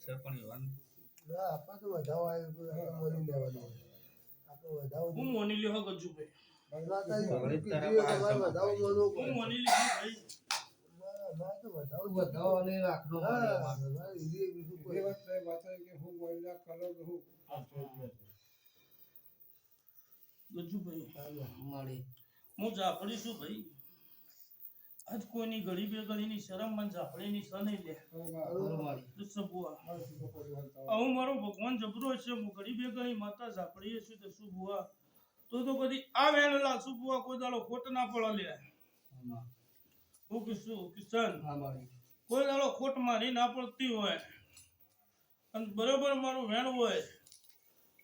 સરપંચ van ના આપણે તો વધાવ આવ્યો મોની લેવાનું આપણે વધાવ હું મોની લ્યો ગજુભાઈ માતાજી કીધું તમારે વધાવ મોનો હું મોની લ્યો ભાઈ ના તો વધાવ અને રાખનો મારે બીજું કોઈ વાત નહીં માતાજી કે હું મોઈલા કલર હું ગજુભાઈ મારી હું જાફડી છું ભાઈ આજ કોઈની ગળી બે ગળીની શરમ મન જાફડીની સ નહીં લે હું મારો ભગવાન જબરો છે હું ગળી બે ગળી માતા જાફડી છું તો શું બુઆ તો કદી આ વેણ લાગશું બુઆ કોઈ દાડો ખોટ ના પડે લે હું કીશું કિશન કોઈ દાડો ખોટ મારી ના પડતી હોય અને બરોબર મારું વેણ હોય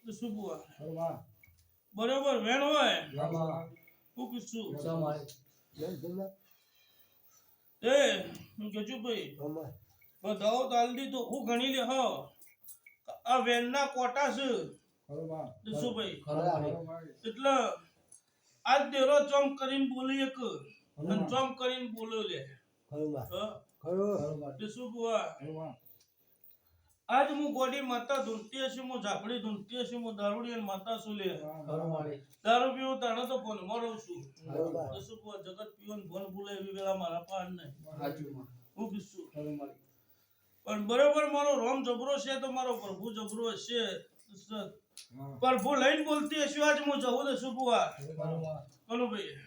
તો શું બુઆ બરોબર વેણ હોય હું કીશું એ ગજુભાઈ બધાઓ તાલ દીધો હું ગણી લે હો આ વેણના કોટા છે દસુભાઈ એટલે આજ દેરો ચોમ કરીને બોલી એક અને ચોમ કરીને બોલો લે દસુબુઆ આજ હું ગોડી માતા ધૂંટતી હશે હું ઝાપડી ધૂંટતી હશે હું દારૂડી અને માતા છું લે દારૂ પીવું તાણે તો ફોન મળું છું દસુબુઆ જગત પીવન ફોન બોલે એવી વેળા મારા પાર નહીં હું કીશું પણ બરોબર મારો રોમ જબરો છે તો મારો પ્રભુ જબરો છે પ્રભુ લઈને બોલતી હશે આજ હું જવું દસું બુઆ કોનું ભાઈ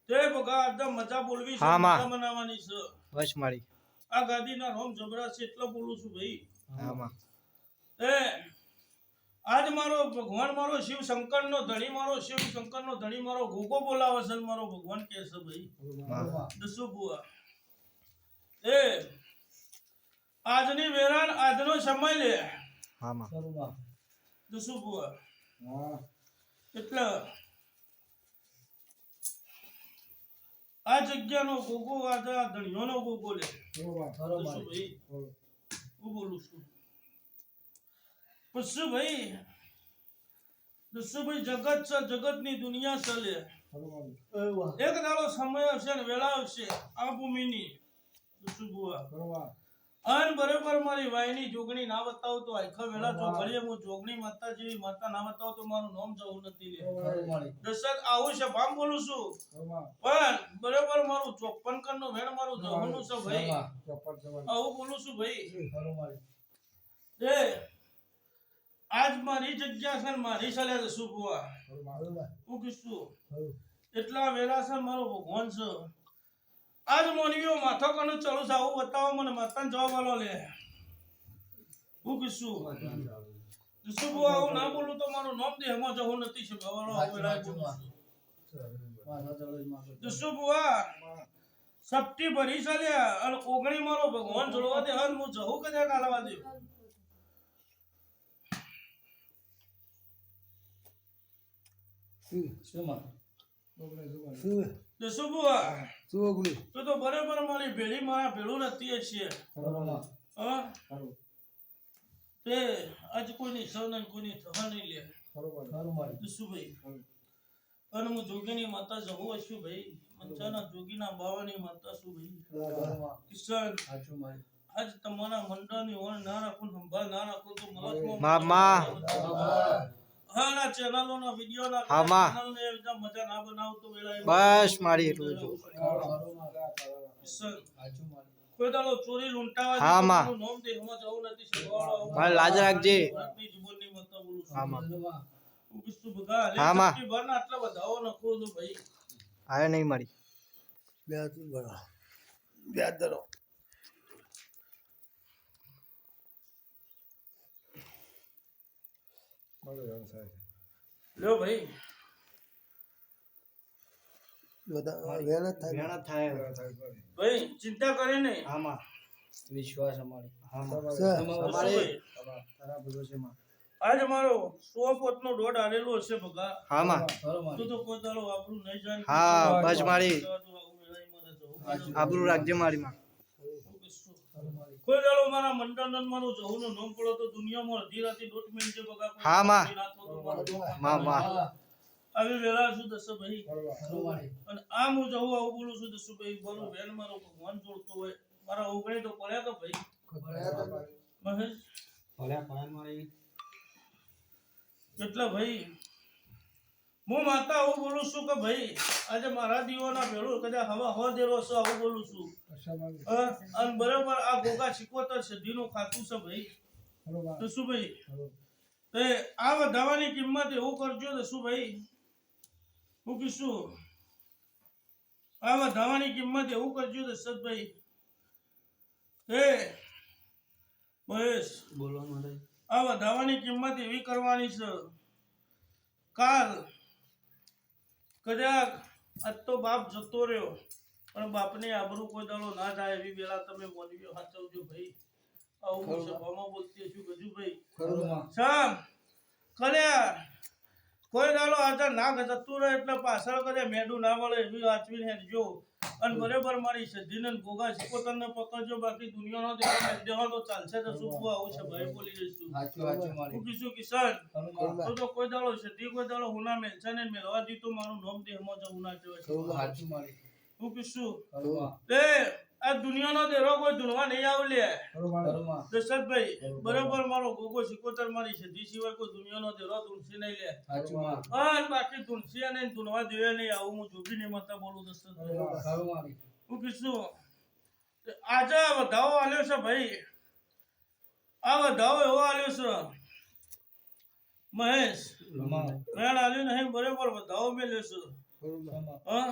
તે બગા એકદમ મજા બોલવી છે મજા મનાવવાની છે બસ મારી આ ગાદીના રોમ જબરા છે એટલે બોલું છું ભાઈ એ આજ મારો ભગવાન મારો શિવ શંકર નો ધણી મારો શિવ શંકર નો ધણી મારો ગોગો બોલાવે છે મારો ભગવાન કે છે ભાઈ દસું બુઆ એ આજની વેરાન આજનો સમય લે દસું બુઆ એટલે આ જગ્યાનો ગોગો આ ધણીઓનો ગોગો લે ભાઈ હું બોલું છું પછી ભાઈ દસુભાઈ જગત છે જગતની દુનિયા ચાલે એક દાડો સમય આવશે ને વેળા આવશે આ ભૂમિની દસું બુઆ અન બરોબર મારી વાયની જોગણી ના બતાવું તો આખા વેળા જોગણીએ હું જોગણી માતા જેવી માતા ના બતાવું તો મારું નામ જવું નથી લે દશક આવું છે ભામ બોલું છું પણ બરોબર મારું 54 કર નો વેણ મારું જવાનું છે ભાઈ આવું બોલું છું ભાઈ એ આજ મારી જગ્યા છે મારી ચાલ્યા જશું બુઆ હું કીશું એટલા વેળા છે મારો ભગવાન છે આજ મોનવીઓ માથો કનું ચાલુ છે આવું બતાવો મને માતાને જવાબ આલો લે હું કીશું દસું બુઆ આવું ના બોલું તો મારું નામ દેહમાં જવું નથી છે ભવાળો આવું વેળા દસું બુઆ સપટી ભરી ચાલ્યા અને ઓગણી મારો ભગવાન જોડવા દે હન હું જવું કદાચ કાલવા દે દસું બુઆ તો બરોબર મારી ભેળી મારા ભેળું નથી છે તે આજ કોઈની સૌને કોઈની થવા નહીં લે દસુભાઈ અને હું જોગીની માતા જવું છું ભાઈ મંચાના જોગીના બાવાની માતા છું ભાઈ કિશન આજ તમારા મંડળની ઓણ ના રાખું સંભાળ ના રાખું તો હાના ચેનલોના વિડિયોના ચેનલને એકદમ મજા ના બનાવતો વેળા બસ મારી એટલું જ કોઈ દાડો ચોરી લૂંટાવા હા માં નોમ દેહમાં જવું નથી સવાળો મારે લાજ રાખજે આપની જીવનની માતા બોલું છું હા માં હું કિસ્તુ બગા હા માં બરના આટલા બધાઓ નખો તો ભાઈ આયા નહીં મારી બે તું બરા બે દરો લ્યો ભાઈ વેણા થાય ભાઈ ચિંતા કરે નહીં આમાં વિશ્વાસ અમારી તારા ભરોસે માં આજ મારો 100 પોતનો દોડ આલેલો હશે બગા હા માં તો કોઈ દાડો આપણું નહીં જાય હા બસ મારી આબરૂ રાખજે મારી માં કોઈ દાડો મારા મંડળન મારું જહુનું નામ પડો તો દુનિયામાં અડધી રાતે દોઢ મિનિટે બગા હા માં આવી વેળા શું દસ ભાઈ અને આ હું જવું આવું બોલું છું દસ ભાઈ બોલું વેન મારો ભગવાન જોડતો હોય મારા ઓગણી તો પડ્યા તો ભાઈ મહેશ ભલ્યા પાન મારી એટલે ભાઈ હું માતા આવું બોલું છું કે ભાઈ આજે મારા દીવાના ભેળું કદાચ હવા દેરો છે આવું બોલું છું અને બરાબર આ ગોગા 76 સદીનું ખાતું છે ભાઈ તો શું ભાઈ તે આ વધાવાની કિંમત એવું કરજો તો શું ભાઈ હું કીશું આ વધાવાની કિંમત એવું કરજો તો સદભાઈ હે મહેશ બોલો મારે આ વધાવાની કિંમત એવી કરવાની છે કાલ કદાચ આજ તો બાપ જતો રહ્યો પણ બાપની આબરૂ કોઈ દાડો ના જાય એવી વેળા તમે મોનવીઓ સાચવજો ભાઈ આવું સભામાં બોલતી છું ગજુભાઈ શામ કલ્યા કોઈ દાડો આજે ના જતું રહે એટલે પાછળ કરે મેડું ના વળે એવી વાંચવીને હેડજો અને બરાબર મારી સધીને ગોગા 76 ને પકડજો બાકી દુનિયાનો દેહો તો ચાલશે તો શું આવું છે ભાઈ બોલી રહીશું હું કીધું કિશન તો કોઈ દાડો સધી કોઈ દાડો હુના મેલશે ને મેળવા દીધું મારું નામ દેહમાં જવું ના કહેવાય હું કીધું તે આ દુનિયાનો દેરો કોઈ ધૂણવા નહીં આવ લે દશરથભાઈ બરાબર મારો ગોગો 76 મારી સધી સિવાય કોઈ દુનિયાનો દેરો ધૂણસી નહીં લે અને બાકી ધૂણસી અને ધૂણવા દેવે નહીં આવું હું જોગી નહીં મતા બોલું દશરથભાઈ હું કીધું આજે વધાવો આલ્યો છે ભાઈ આ વધાવો એવો આલ્યો છે મહેશ વેણ આલ્યું નહીં બરાબર વધાવો મેલ્યો છે હા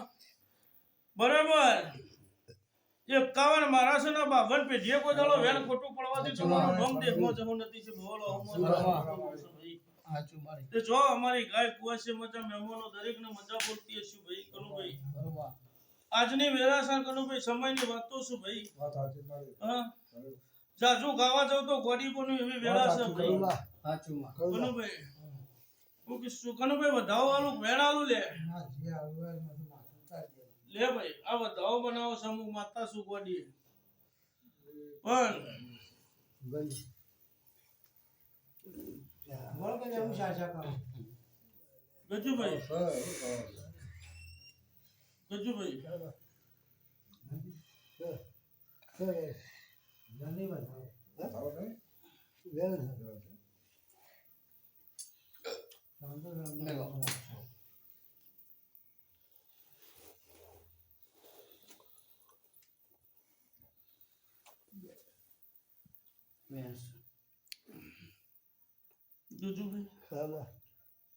બરાબર 51 મારા છે ને 52 પેઢીએ કોઈ દાડો વેણ ખોટું પડવાથી તમારું નામ દેખમાં જવું નથી છે બોલો તે જો અમારી ગાય કુવાસી મજા મહેમાનો દરેકને મજા બોલતી હશે ભાઈ કનુભાઈ આજની વેરાસણ કનુભાઈ સમયની વાતો છે ભાઈ હા જાજુ ગાવા જાવ તો ગોડીપોની એવી વેળા છે ભાઈ કનુભાઈ હું કીધું કનુભાઈ વધાવો વાળું વેણાલું લે લે ભાઈ આ વધાવો બનાવો સમૂહ માતા શું ગોડી પણ ગજુભાઈ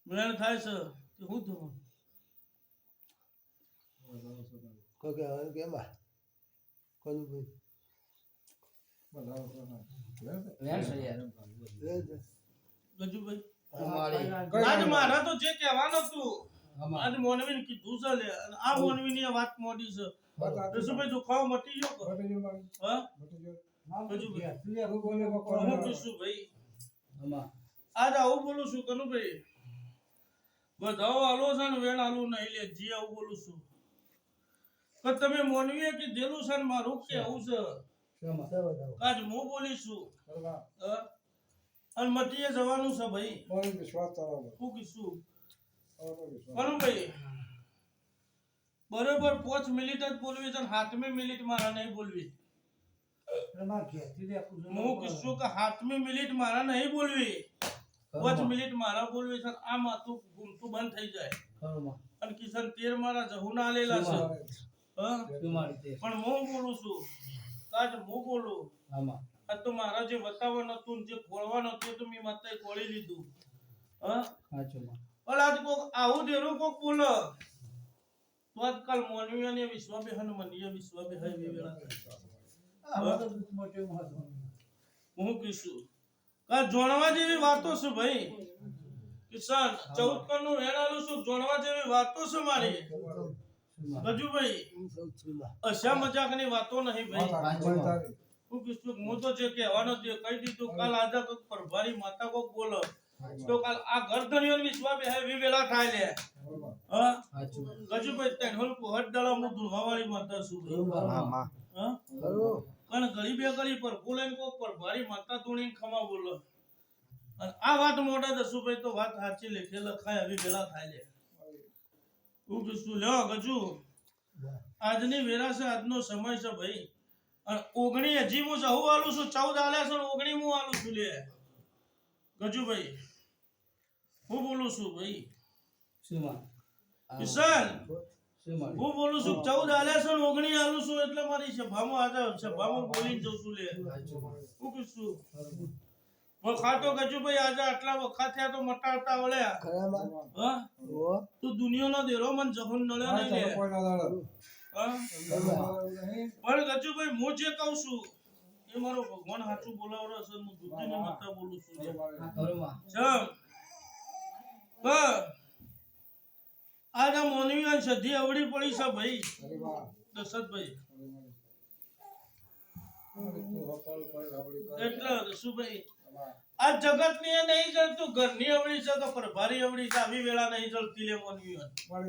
વેણ થાય છે કે હું થયું આજ મારા તો જે કહેવાનું હતું આજ મોનવીને કીધું છે લે અને આ મોનવીની વાત મોડી છે રસુભાઈ દુખાવો મટી ગયો હા ભાઈ આજ આવું બોલું છું કનુભાઈ વધાવો આલો છે ને વેણ આલું નહીં લે જી આવું બોલું છું કે તમે મોનવીએ કીધેલું છે ને મારું કે આવું છે આજ હું બોલીશું અને મટીએ જવાનું છે ભાઈ શું કીધું કનુભાઈ બરોબર 5 મિનિટ જ બોલવી છે 7મી મિનિટ મારા નહીં બોલવી હું કીધું કે 7મી મિનિટ મારા નહીં બોલવી 5 મિનિટ મારા બોલવી છે આ માથું ઘૂમતું બંધ થઈ જાય અને કિશન 13 મારા જહુના આલેલા છે પણ હું બોલું છું આજ હું બોલું આ તો મારા જે વતાવવાનું હતું જે ખોળવાનું હતું તો મેં માતાએ ખોળી લીધું હા પણ આજ કોક આવું દેરું કોક બોલો તો આજકાલ મોનવીઓને વિશ્વાબેહન મનીય વિશ્વાબેહ એવી વેળા હું કીશું કા જોણવા જેવી વાતો છે ભાઈ કિસાન 14 નું વેણાલું છું જોણવા જેવી વાતો છે મારી ગજુભાઈ અશા મજાકની વાતો નહીં ભાઈ હું કીધું હું તો જે કહેવાનો જે કહી દીધું કાલ આજે કોક પ્રભારી માતા કોક બોલો તો કાલ આ ગરધણીઓ વિશ્વા બેહે વેલા થાય લે હા ગજુભાઈ તેનહોલ કોહટ દળા હું દુહાવાળી માતા છું હા કણ ગળી બે ગળી પર બોલેન કોક પ્રભારી માતા તુણીને ખમા બોલો અને આ વાત મોઢા દસુભાઈ તો વાત સાચી લેખે લખાય આવી વેલા થાય લે હું કીધું લ્યો ગજુ આજની વેરા છે આજનો સમય છે ભાઈ અને 19 હજી હું જહુ આલું છું 14 આલ્યા છે ને 19 હું આલું છું લે ગજુભાઈ હું બોલું છું ભાઈ કિશન હું બોલું છું 14 આલ્યા છે ને 19 આલું છું એટલે મારી સભામાં આજે સભામાં બોલીને જઉં છું લે હું કીધું વખાતો ગજુભાઈ આજે આટલા વખત થયા તો મટાડતા ઓળ્યા હા તું દુનિયાનો દેરો મન જહન નળ્યો નહીં લે હા પણ ગજુભાઈ હું જે કહું છું એ મારો ભગવાન સાચું બોલાવડો છે હું દુનિયાને મતા બોલું છું જમ આજ મોનવી સધી અવડી પડી છે ભાઈ દશરથભાઈ એટલે રસુભાઈ આ જગત ની નહીં જળતું ઘરની અવળી છે તો પ્રભારી અવળી છે આવી વેળા નહીં જળતી લે મોનવી